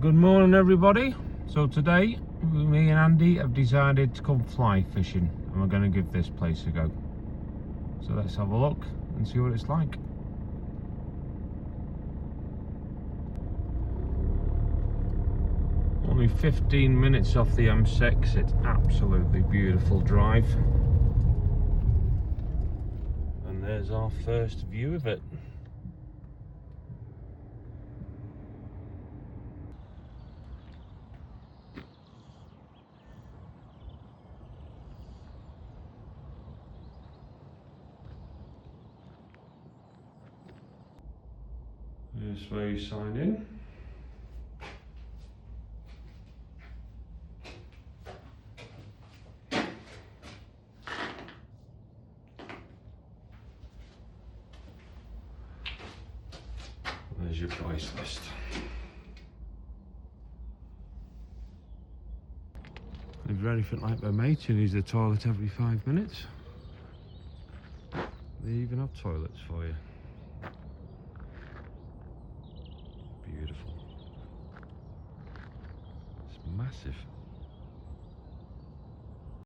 Good morning, everybody. So today me and Andy have decided to come fly fishing and we're going to give this place a go. So let's have a look and see what it's like. Only 15 minutes off the M6. It's absolutely beautiful drive. And there's our first view of it. Here's where you sign in. There's your price list. If you're anything like my mate who needs a toilet every 5 minutes, they even have toilets for you. Beautiful. It's massive.